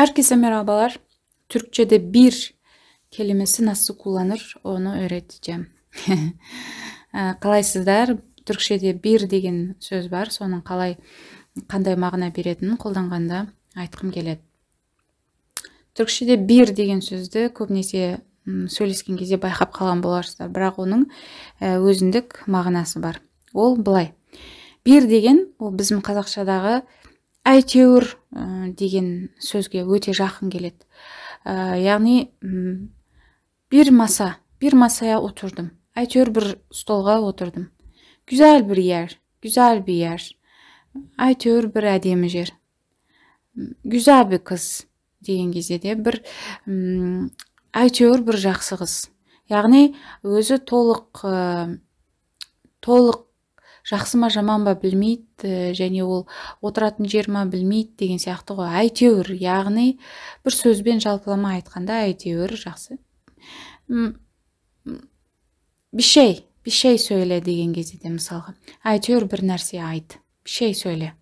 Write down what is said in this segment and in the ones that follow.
Herkese merhabalar. Türkçe'de bir kelimesi nasıl kullanır onu öğreteceğim. Қалайсыздар? Türkçеде bir деген söz бар. Соның қандай мағына беретінін қолданғанда айтқым келеді. Türkçеде bir деген сөзді көбінесе сөйлескен кезде байқап қалған боларсыздар, бірақ оның өзіндік мағынасы бар. Ол былай. Bir деген ол біздің қазақшадағы әйтеуір деген сөзге өте жақын келеді. Яғни bir masaya oturdum. Әйтеуір bir stolға отырдым. Güzel bir yer. Әйтеуір bir әдемі жер. Güzel bir kız деген кезде де бір әйтеуір bir жақсы қыз. Яғни өзі толық жақсы ма жаман ба білмейді, және ол отыратын жер ма білмейді деген сияқты ғой. Әйтеуір, яғни бір сөзбен жалпылама айтқанда әйтеуір жақсы. Bir şey söyle деген кезде де мысалға. Әйтеуір бір нәрсе айт. Bir şey söyle.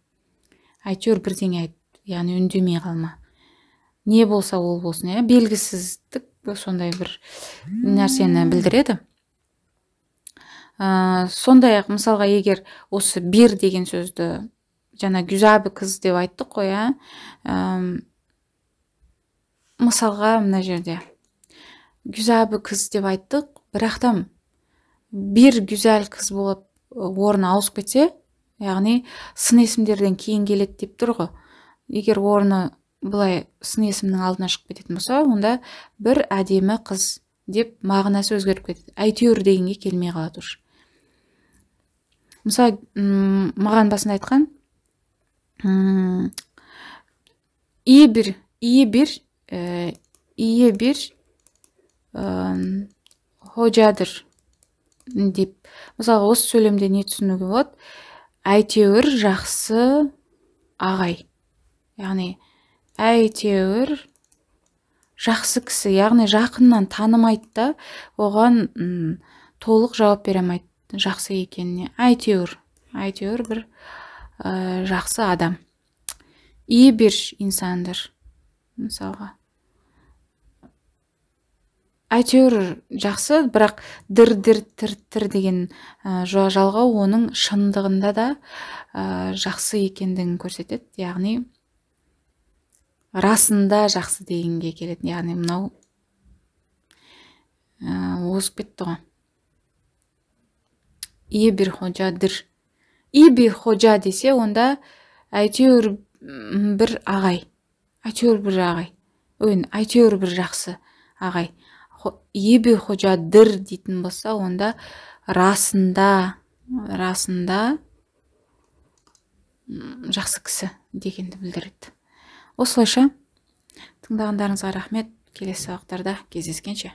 Әйтеуір бірдеңе айт. Яғни үндемей қалма. Не болса ол болсын, белгісіздік сондай бір нәрсені білдіреді. Сондай-ақ мысалға егер осы bir деген сөзді жаңа güzel bir kız деп айттық қой, мысалға мына жерде güzel bir kız деп айттық, бірақтан bir güzel kız болып орны ауысып кетсе, яғни сын есімдерден кейін келеді деп тұр ғой. Егер орны былай сын есімнің алдына шығып кететін болса, онда бір әдемі қыз деп мағынасы өзгеріп кетеді. Әйтеуір дегенге келмей қалады уж. Мысалы, маған басында айтқан iyi bir hocadır деп. Мысалы, осы сөйлемде не түсінуге болады? Әйтеуір жақсы ағай. Яғни әйтеуір жақсы кісі, яғни жақыннан танымайды да, оған толық жауап бере алмайды жақсы екеніне. Әйтеуір бір жақсы адам. İyi bir insandır. Мысалға. Әйтеуір жақсы, бірақ тір деген жалғау оның шындығында да жақсы екендігін көрсетеді. Яғни расында жақсы дегенге келеді. Яғни мынау озып кетті ғой. İyi bir hocadır. İyi bir hoca десе, онда әйтеуір бір ағай. Әйтеуір бір жақсы ағай. İyi bir hocadır дейтін болса, онда расында жақсы кісі дегенді білдіреді. Осылайша тыңдағандарыңызға рахмет. Келесі сабақтарда кездескенше.